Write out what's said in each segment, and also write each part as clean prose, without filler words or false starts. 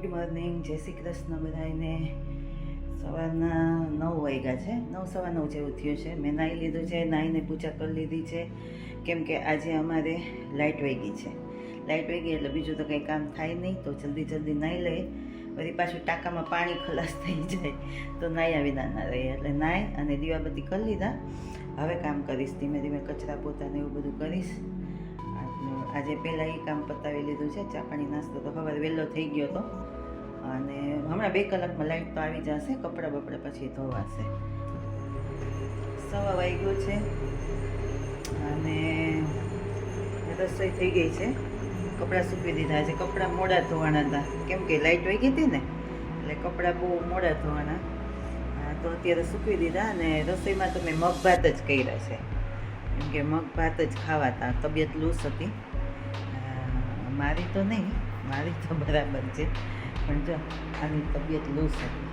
Good morning, જય શ્રી કૃષ્ણ બધાને. સવારના 9 વાગ્યા છે, 9:15 જેવું થયું છે. મેં નાહી લીધું છે, નાહીને પૂજા કરી લીધી છે, કેમ કે આજે અમારે લાઇટ વહી ગઈ છે. લાઇટ વહી ગઈ એટલે બીજું તો કંઈ કામ થાય નહીં, તો જલ્દી નાહી લઈએ. વળી પાછું ટાંકામાં પાણી ખલાસ થઈ જાય તો નાહ્યા વિના ના રહીએ, એટલે નાહી અને દીવાબત્તી કરી લીધા. હવે કામ કરીશ, ધીમે ધીમે કચરા પોતાને એવું બધું કરીશ. આજે પહેલાં એ કામ પતાવી લીધું છે. ચા પાણી નાસ્તો તો સવારે વહેલો થઈ ગયો હતો, અને હમણાં 2 કલાકમાં લાઇટ તો આવી જશે. કપડાં બપડા પછી ધોવાશે. 1:15 વાગ્યો છે અને રસોઈ થઈ ગઈ છે. કપડાં સૂકવી દીધા છે. કપડાં મોડા ધોવાના હતા, કેમ કે લાઇટ વહી ગઈ હતી ને, એટલે કપડાં બહુ મોડા ધોવાના. તો અત્યારે સૂકવી દીધા. અને રસોઈમાં તો મેં મગ ભાત જ કર્યા છે, કેમ કે મગ ભાત જ ખાવાતા. તબિયત લૂઝ હતી મારી, તો નહીં, મારી તો બરાબર છે, પણ જો આની તબિયત લૂઝ હતી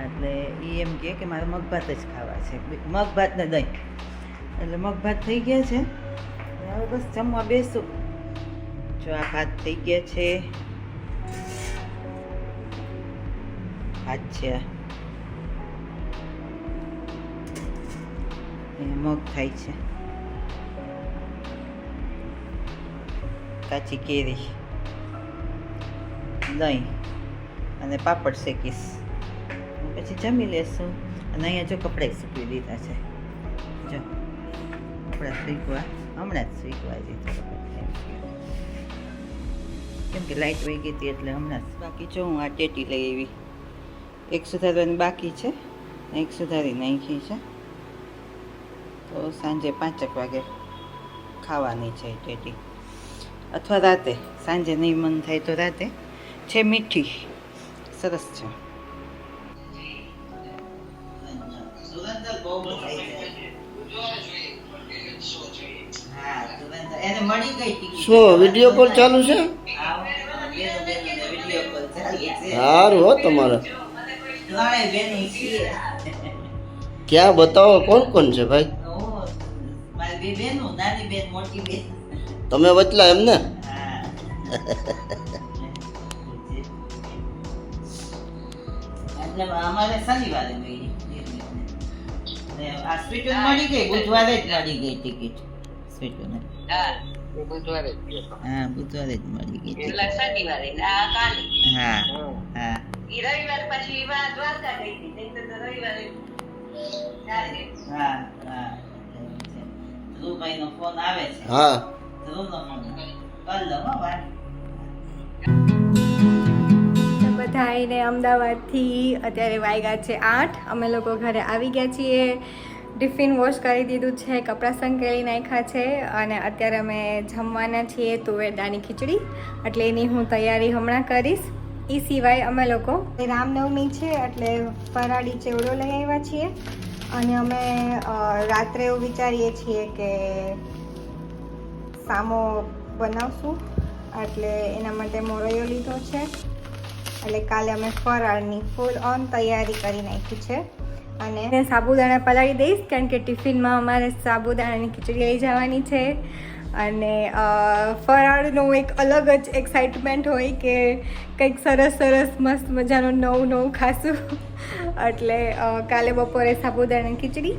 એટલે એ એમ કે મારે મગ ભાત જ ખાવા છે, મગ ભાત ને દહીં. એટલે મગ ભાત થઈ ગયા છે. હવે બસ જમવા બેસું. જો આ ભાત થઈ ગયા છે, ભાત છે, મગ થાય છે, કાચી કેરી, દહીં અને પાપડ શેકીશ, પછી જમી લેશું. અને અહીંયા જો કપડાં સૂકવી દીધા છે. જો કપડાં સૂકવા હમણાં જ સૂકવા દીધા, કેમ કે લાઇટ વહી ગઈ હતી એટલે હમણાં જ. બાકી જો હું આ ટેટી લઈ આવી, એક સુધારવાની બાકી છે, એક સુધારી નાખી છે. તો સાંજે 5 વાગે ખાવાની છે ટેટી, અથવા રાતે. સાંજે નહીં મન થાય તો રાતે. છે મીઠી, સરસ છે. શું વિડીયો કોલ ચાલુ છે? સારું હો તમારે. ક્યાં બતાવો, કોણ કોણ છે ભાઈ? તમે વચલા એમ ને? અમારે શનિવારે આ સ્વીટુન મળી ગઈ, બુધવારે જ મળી ગઈ ટિકિટ સ્વીટુન. હા, બુધવારે જ મળી ગઈ એટલે શનિવારે. હા હા, ઈ રવિવાર પછી દ્વારકા ગઈ હતી, તો રવિવારે. હા હા, ધ્રુવભાઈ નો ફોન આવે છે. હા, ધ્રુવનો ફોન કર લો વાત. બધા આવીને અમદાવાદથી અત્યારે વાગ્યા છે 8. અમે લોકો ઘરે આવી ગયા છીએ. ટિફિન વોશ કરી દીધું છે, કપડાં સંકેલી નાખ્યા છે, અને અત્યારે અમે જમવાના છીએ તુવેર દાળની ખીચડી. એટલે એની હું તૈયારી હમણાં કરીશ. એ સિવાય અમે લોકો રામનવમી છે એટલે ફરાળી ચેવડો લઈ આવ્યા છીએ. અને અમે રાત્રે એવું વિચારીએ છીએ કે સામો બનાવશું, એટલે એના માટે મોરૈયો લીધો છે. એટલે કાલે અમે ફરાળની ફૂલ ઓન તૈયારી કરી નાખી છે. અને સાબુદાણા પલાળી દઈશ, કારણ કે ટિફિનમાં અમારે સાબુદાણાની ખીચડી લઈ જવાની છે. અને ફરાળનું એક અલગ જ એક્સાઇટમેન્ટ હોય કે કંઈક સરસ મસ્ત મજાનું નવું ખાશું. એટલે કાલે બપોરે સાબુદાણાની ખીચડી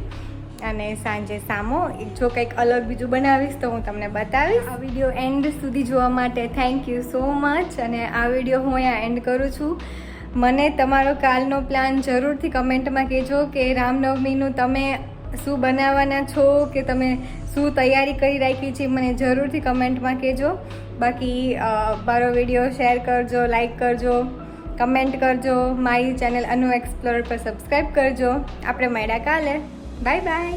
અને સાંજે સામો. જો કંઈક અલગ બીજું બનાવીશ તો હું તમને બતાવીશ. આ વિડીયો એન્ડ સુધી જોવા માટે થેન્ક યુ સો મચ. અને આ વિડીયો હું અહીંયા એન્ડ કરું છું. મને તમારો કાલનો પ્લાન જરૂરથી કમેન્ટમાં કહેજો કે રામનવમીનું તમે શું બનાવવાના છો, કે તમે શું તૈયારી કરી રાખી છે, મને જરૂરથી કમેન્ટમાં કહેજો. બાકી મારો વિડીયો શેર કરજો, લાઈક કરજો, કમેન્ટ કરજો. મારી ચેનલ અનુ એક્સપ્લોરર પર સબસ્ક્રાઈબ કરજો. આપણે મળ્યા કાલે. Bye bye.